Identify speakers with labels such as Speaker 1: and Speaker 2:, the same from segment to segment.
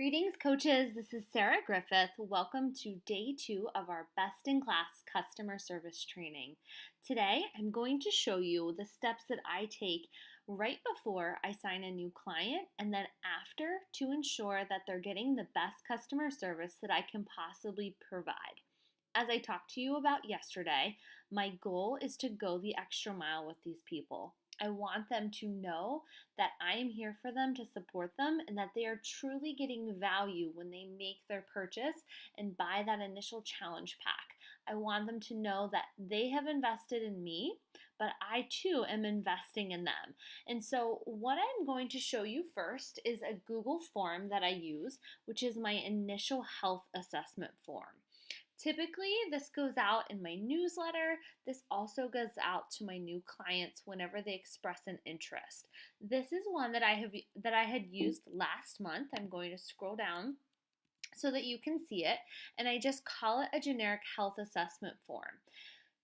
Speaker 1: Greetings, coaches. This is Sarah Griffith. Welcome to day 2 of our Best in Class customer service training. Today, I'm going to show you the steps that I take right before I sign a new client and then after to ensure that they're getting the best customer service that I can possibly provide. As I talked to you about yesterday, my goal is to go the extra mile with these people. I want them to know that I am here for them to support them and that they are truly getting value when they make their purchase and buy that initial challenge pack. I want them to know that they have invested in me, but I too am investing in them. And so, what I'm going to show you first is a Google form that I use, which is my initial health assessment form. Typically, this goes out in my newsletter. This also goes out to my new clients whenever they express an interest. This is one that I had used last month. I'm going to scroll down so that you can see it, and I just call it a generic health assessment form.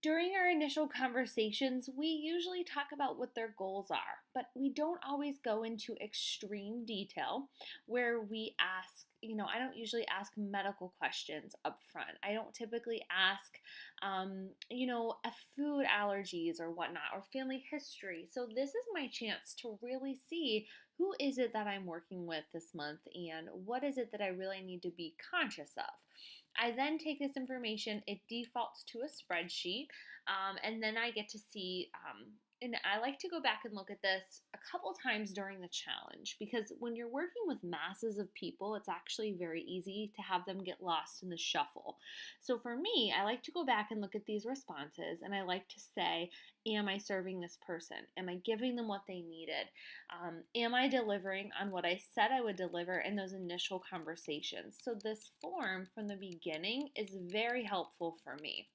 Speaker 1: During our initial conversations, we usually talk about what their goals are, but we don't always go into extreme detail where we ask, I don't usually ask medical questions up front. I don't typically ask, food allergies or whatnot, or family history. So this is my chance to really see who is it that I'm working with this month and what is it that I really need to be conscious of. I then take this information, it defaults to a spreadsheet, and then I get to see, and I like to go back and look at this a couple times during the challenge because when you're working with masses of people, it's actually very easy to have them get lost in the shuffle. So for me, I like to go back and look at these responses and I like to say, am I serving this person? Am I giving them what they needed? Am I delivering on what I said I would deliver in those initial conversations? So this form from the beginning is very helpful for me.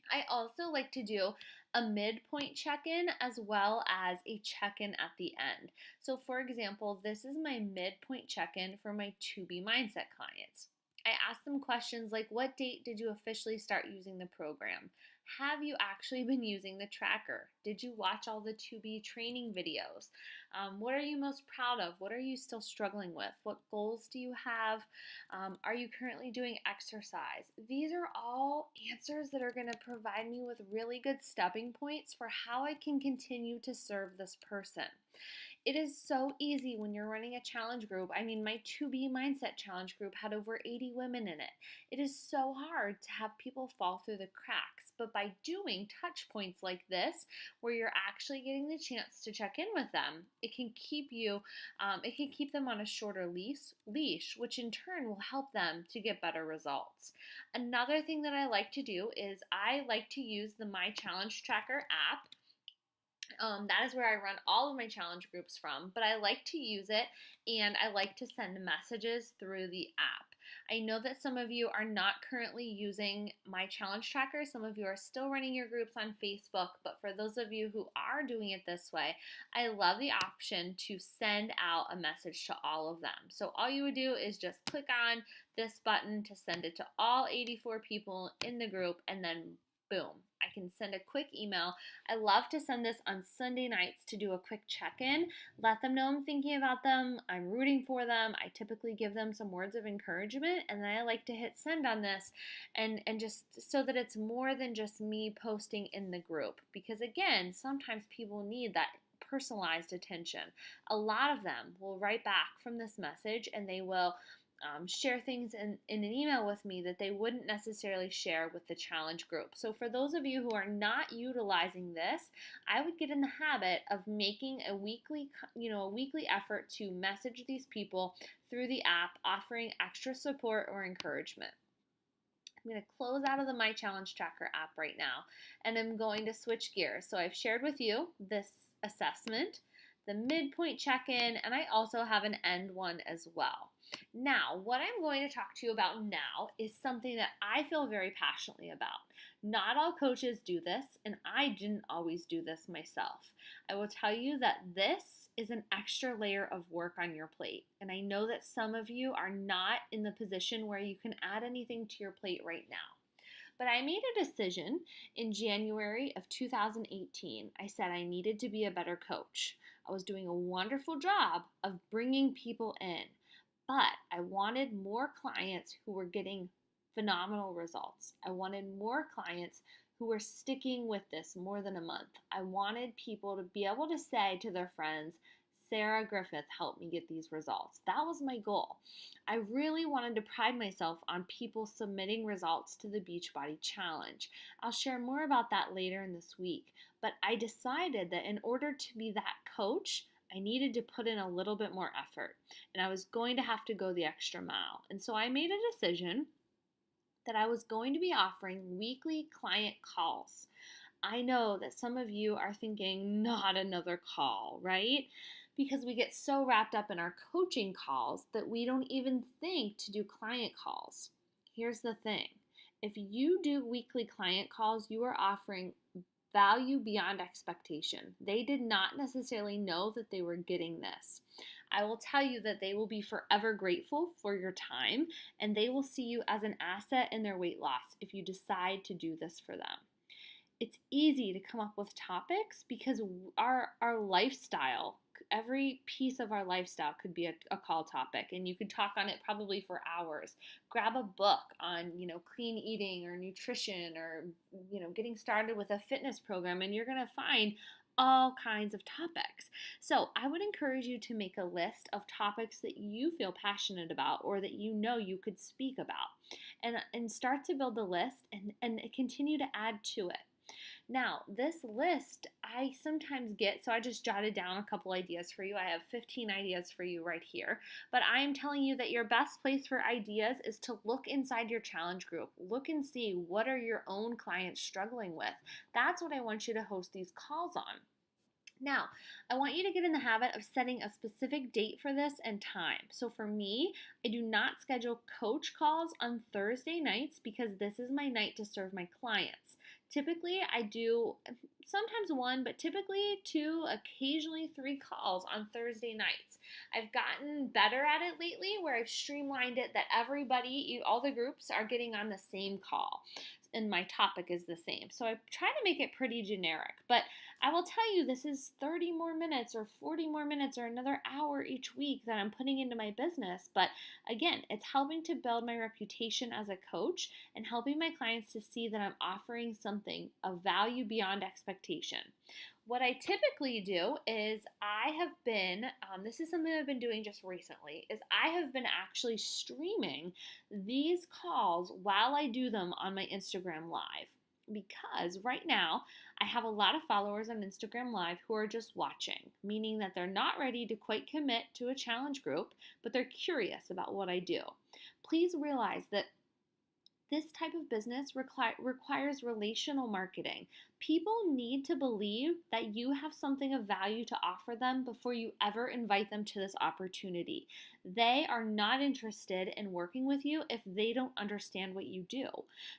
Speaker 1: I also like to do a midpoint check-in as well as a check-in at the end. So for example, this is my midpoint check-in for my To-Be Mindset clients. I ask them questions like, what date did you officially start using the program? Have you actually been using the tracker? Did you watch all the To-Be training videos? What are you most proud of? What are you still struggling with? What goals do you have? Are you currently doing exercise? These are all answers that are going to provide me with really good stepping points for how I can continue to serve this person. It is so easy when you're running a challenge group. I mean, my To-Be Mindset challenge group had over 80 women in it. It is so hard to have people fall through the cracks. But by doing touch points like this, where you're actually getting the chance to check in with them, it can keep them on a shorter leash, which in turn will help them to get better results. Another thing that I like to do is I like to use the My Challenge Tracker app. That is where I run all of my challenge groups from, but I like to use it and I like to send messages through the app. I know that some of you are not currently using my challenge tracker. Some of you are still running your groups on Facebook, but for those of you who are doing it this way, I love the option to send out a message to all of them. So all you would do is just click on this button to send it to all 84 people in the group and then boom, I can send a quick email. I love to send this on Sunday nights to do a quick check-in, let them know I'm thinking about them, I'm rooting for them. I typically give them some words of encouragement, and then I like to hit send on this and just so that it's more than just me posting in the group. Because again, sometimes people need that personalized attention. A lot of them will write back from this message and they will share things in an email with me that they wouldn't necessarily share with the challenge group. So for those of you who are not utilizing this, I would get in the habit of making a weekly effort to message these people through the app, offering extra support or encouragement. I'm going to close out of the My Challenge Tracker app right now, and I'm going to switch gears. So I've shared with you this assessment, the midpoint check-in, and I also have an end one as well. Now, what I'm going to talk to you about now is something that I feel very passionately about. Not all coaches do this, and I didn't always do this myself. I will tell you that this is an extra layer of work on your plate, and I know that some of you are not in the position where you can add anything to your plate right now. But I made a decision in January of 2018. I said I needed to be a better coach. I was doing a wonderful job of bringing people in, But I wanted more clients who were getting phenomenal results. I wanted more clients who were sticking with this more than a month. I wanted people to be able to say to their friends, Sarah Griffith helped me get these results. That was my goal. I really wanted to pride myself on people submitting results to the Beachbody Challenge. I'll share more about that later in this week, but I decided that in order to be that coach, I needed to put in a little bit more effort and I was going to have to go the extra mile. And so I made a decision that I was going to be offering weekly client calls. I know that some of you are thinking, not another call, right? Because we get so wrapped up in our coaching calls that we don't even think to do client calls. Here's the thing, if you do weekly client calls, you are offering value beyond expectation. They did not necessarily know that they were getting this. I will tell you that they will be forever grateful for your time and they will see you as an asset in their weight loss if you decide to do this for them. It's easy to come up with topics because our lifestyle, every piece of our lifestyle could be a call topic and you could talk on it probably for hours. Grab a book on, clean eating or nutrition or, getting started with a fitness program and you're going to find all kinds of topics. So I would encourage you to make a list of topics that you feel passionate about or that you know you could speak about and start to build the list and continue to add to it. Now, this list I sometimes get, so I just jotted down a couple ideas for you. I have 15 ideas for you right here. But I am telling you that your best place for ideas is to look inside your challenge group. Look and see what are your own clients struggling with. That's what I want you to host these calls on. Now, I want you to get in the habit of setting a specific date for this and time. So for me, I do not schedule coach calls on Thursday nights because this is my night to serve my clients. Typically, I do sometimes one, but typically two, occasionally three calls on Thursday nights. I've gotten better at it lately where I've streamlined it that everybody, all the groups are getting on the same call and my topic is the same. So I try to make it pretty generic, but I will tell you this is 30 more minutes or 40 more minutes or another hour each week that I'm putting into my business. But again, it's helping to build my reputation as a coach and helping my clients to see that I'm offering something of value beyond expectation. What I typically do is this is something I've been doing just recently, is I have been actually streaming these calls while I do them on my Instagram Live. Because right now I have a lot of followers on Instagram Live who are just watching, meaning that they're not ready to quite commit to a challenge group, but they're curious about what I do. Please realize that this type of business requires relational marketing. People need to believe that you have something of value to offer them before you ever invite them to this opportunity. They are not interested in working with you if they don't understand what you do.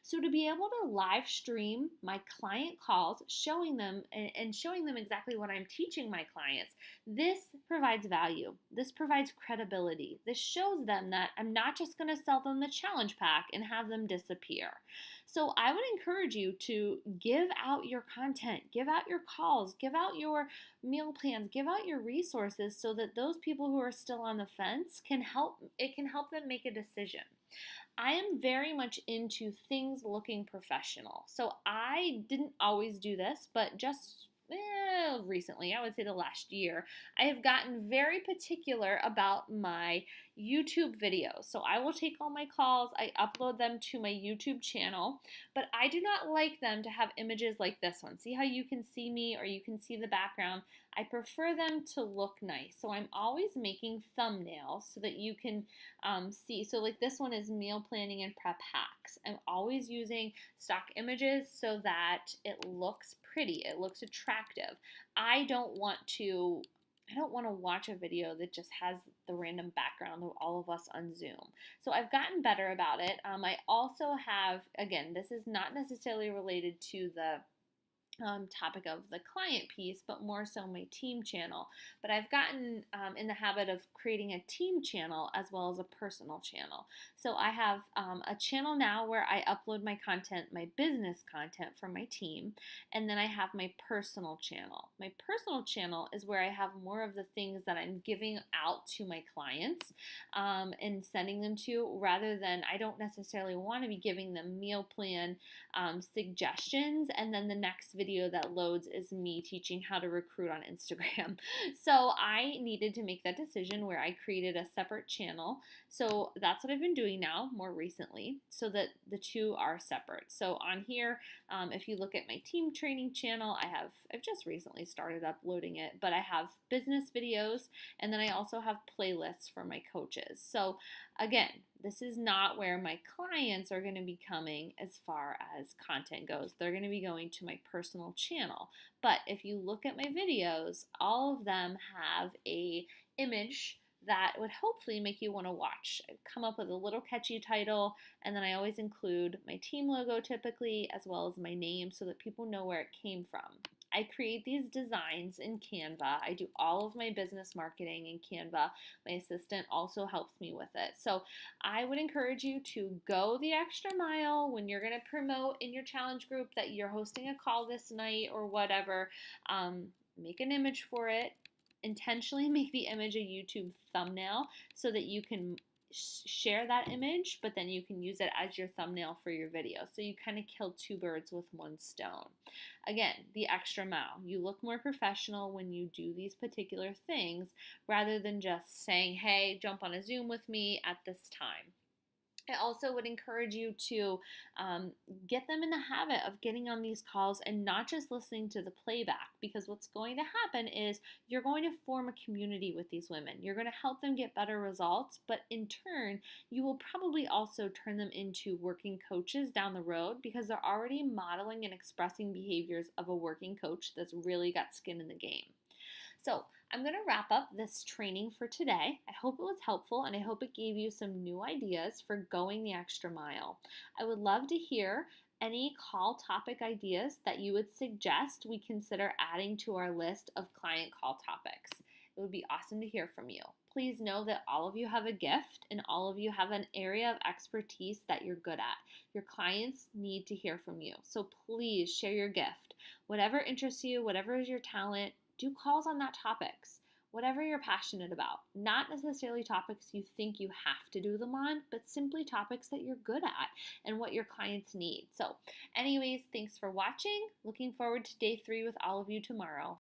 Speaker 1: So to be able to live stream my client calls, showing them exactly what I'm teaching my clients, this provides value. This provides credibility. This shows them that I'm not just going to sell them the challenge pack and have them disappear. So I would encourage you to give out your content, give out your calls, give out your meal plans, give out your resources so that those people who are still on the fence can help them make a decision. I am very much into things looking professional. So I didn't always do this, but just recently, I would say the last year, I have gotten very particular about my YouTube videos. So I will take all my calls, I upload them to my YouTube channel, but I do not like them to have images like this one. See how you can see me or you can see the background? I prefer them to look nice. So I'm always making thumbnails so that you can see. So like this one is meal planning and prep hacks. I'm always using stock images so that it looks pretty, it looks attractive. I don't want to watch a video that just has the random background of all of us on Zoom. So I've gotten better about it. I also have, again, this is not necessarily related to the topic of the client piece, but more so my team channel. But I've gotten in the habit of creating a team channel as well as a personal channel. So I have a channel now where I upload my content, my business content for my team, and then I have my personal channel. My personal channel is where I have more of the things that I'm giving out to my clients and sending them to, rather than I don't necessarily want to be giving them meal plan suggestions, and then the next video that loads is me teaching how to recruit on Instagram. So I needed to make that decision where I created a separate channel. So that's what I've been doing now more recently, so that the two are separate. So on here, if you look at my team training channel, I've just recently started uploading it, but I have business videos, and then I also have playlists for my coaches. So again, this is not where my clients are going to be coming as far as content goes. They're going to be going to my personal channel. But if you look at my videos, all of them have a image that would hopefully make you want to watch. I come up with a little catchy title, and then I always include my team logo typically, as well as my name, so that people know where it came from. I create these designs in Canva. I do all of my business marketing in Canva. My assistant also helps me with it. So I would encourage you to go the extra mile when you're going to promote in your challenge group that you're hosting a call this night or whatever. Make an image for it. Intentionally make the image a YouTube thumbnail so that you can share that image, but then you can use it as your thumbnail for your video. So you kind of kill two birds with one stone. Again, the extra mile. You look more professional when you do these particular things rather than just saying, hey, jump on a Zoom with me at this time. I also would encourage you to get them in the habit of getting on these calls and not just listening to the playback, because what's going to happen is you're going to form a community with these women. You're going to help them get better results, but in turn, you will probably also turn them into working coaches down the road, because they're already modeling and expressing behaviors of a working coach that's really got skin in the game. So I'm going to wrap up this training for today. I hope it was helpful, and I hope it gave you some new ideas for going the extra mile. I would love to hear any call topic ideas that you would suggest we consider adding to our list of client call topics. It would be awesome to hear from you. Please know that all of you have a gift, and all of you have an area of expertise that you're good at. Your clients need to hear from you. So please share your gift. Whatever interests you, whatever is your talent, do calls on that topics. Whatever you're passionate about. Not necessarily topics you think you have to do them on, but simply topics that you're good at and what your clients need. So anyways, thanks for watching. Looking forward to day 3 with all of you tomorrow.